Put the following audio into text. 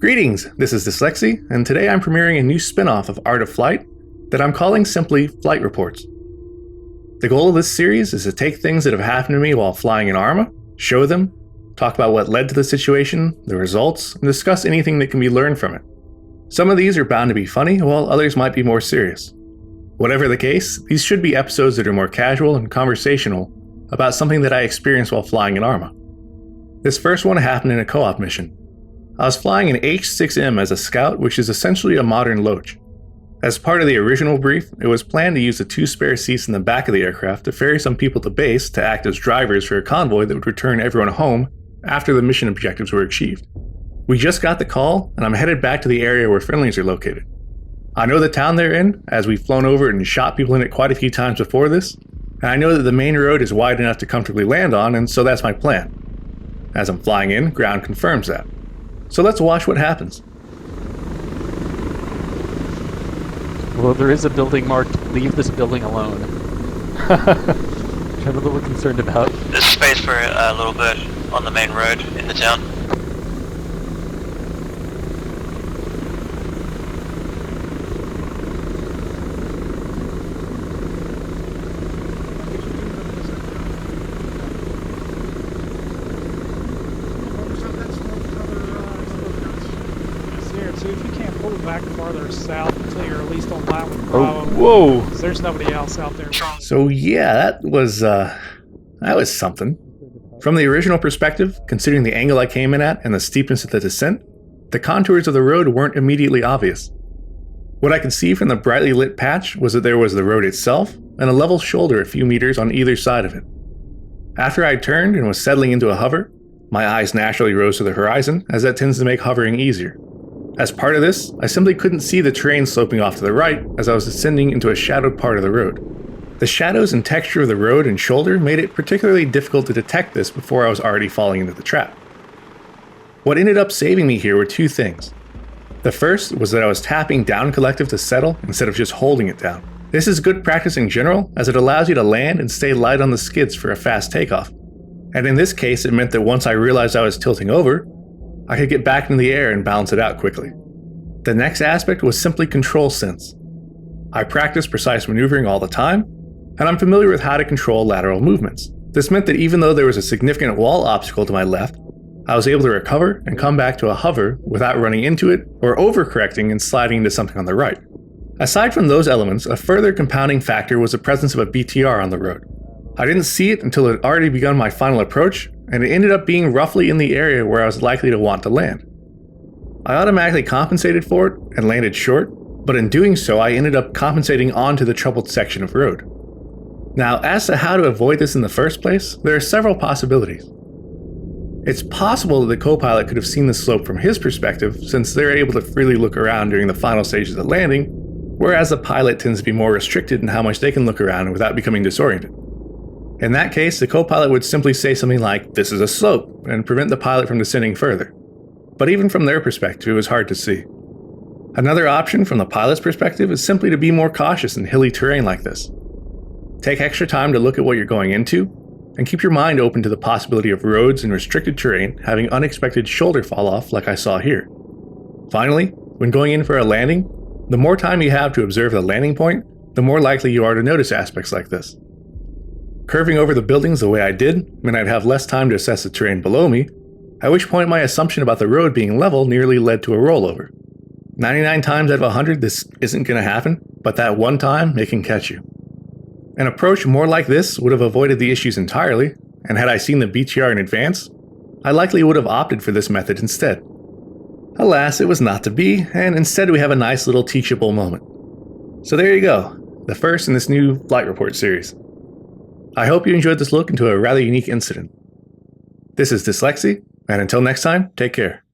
Greetings, this is dslyecxi, and today I'm premiering a new spin-off of Art of Flight that I'm calling simply Flight Reports. The goal of this series is to take things that have happened to me while flying in Arma, show them, talk about what led to the situation, the results, and discuss anything that can be learned from it. Some of these are bound to be funny, while others might be more serious. Whatever the case, these should be episodes that are more casual and conversational about something that I experienced while flying in Arma. This first one happened in a co-op mission. I was flying an H-6M as a scout, which is essentially a modern Loach. As part of the original brief, it was planned to use the 2 spare seats in the back of the aircraft to ferry some people to base to act as drivers for a convoy that would return everyone home after the mission objectives were achieved. We just got the call, and I'm headed back to the area where friendlies are located. I know the town they're in, as we've flown over it and shot people in it quite a few times before this, and I know that the main road is wide enough to comfortably land on, and so that's my plan. As I'm flying in, ground confirms that. So let's watch what happens. Well, there is a building marked, leave this building alone. Which I'm a little concerned about. There's space for a little bit on the main road in the town. See if you can't pull back farther south until you're at least on line with Bravo. Oh, whoa! There's nobody else out there. So yeah, that was something. From the original perspective, considering the angle I came in at and the steepness of the descent, the contours of the road weren't immediately obvious. What I could see from the brightly lit patch was that there was the road itself and a level shoulder a few meters on either side of it. After I turned and was settling into a hover, my eyes naturally rose to the horizon, as that tends to make hovering easier. As part of this, I simply couldn't see the terrain sloping off to the right as I was descending into a shadowed part of the road. The shadows and texture of the road and shoulder made it particularly difficult to detect this before I was already falling into the trap. What ended up saving me here were 2 things. The first was that I was tapping down collective to settle instead of just holding it down. This is good practice in general, as it allows you to land and stay light on the skids for a fast takeoff. And in this case, it meant that once I realized I was tilting over, I could get back into the air and balance it out quickly. The next aspect was simply control sense. I practice precise maneuvering all the time, and I'm familiar with how to control lateral movements. This meant that even though there was a significant wall obstacle to my left, I was able to recover and come back to a hover without running into it or overcorrecting and sliding into something on the right. Aside from those elements, a further compounding factor was the presence of a BTR on the road. I didn't see it until it had already begun my final approach, and it ended up being roughly in the area where I was likely to want to land. I automatically compensated for it and landed short, but in doing so I ended up compensating onto the troubled section of road. Now, as to how to avoid this in the first place, there are several possibilities. It's possible that the co-pilot could have seen the slope from his perspective, since they're able to freely look around during the final stages of landing, whereas the pilot tends to be more restricted in how much they can look around without becoming disoriented. In that case, the co-pilot would simply say something like, "This is a slope," and prevent the pilot from descending further. But even from their perspective, it was hard to see. Another option from the pilot's perspective is simply to be more cautious in hilly terrain like this. Take extra time to look at what you're going into, and keep your mind open to the possibility of roads and restricted terrain having unexpected shoulder fall-off like I saw here. Finally, when going in for a landing, the more time you have to observe the landing point, the more likely you are to notice aspects like this. Curving over the buildings the way I did meant I'd have less time to assess the terrain below me, at which point my assumption about the road being level nearly led to a rollover. 99 times out of 100 this isn't going to happen, but that one time it can catch you. An approach more like this would have avoided the issues entirely, and had I seen the BTR in advance, I likely would have opted for this method instead. Alas, it was not to be, and instead we have a nice little teachable moment. So there you go, the first in this new Flight Report series. I hope you enjoyed this look into a rather unique incident. This is dslyecxi, and until next time, take care.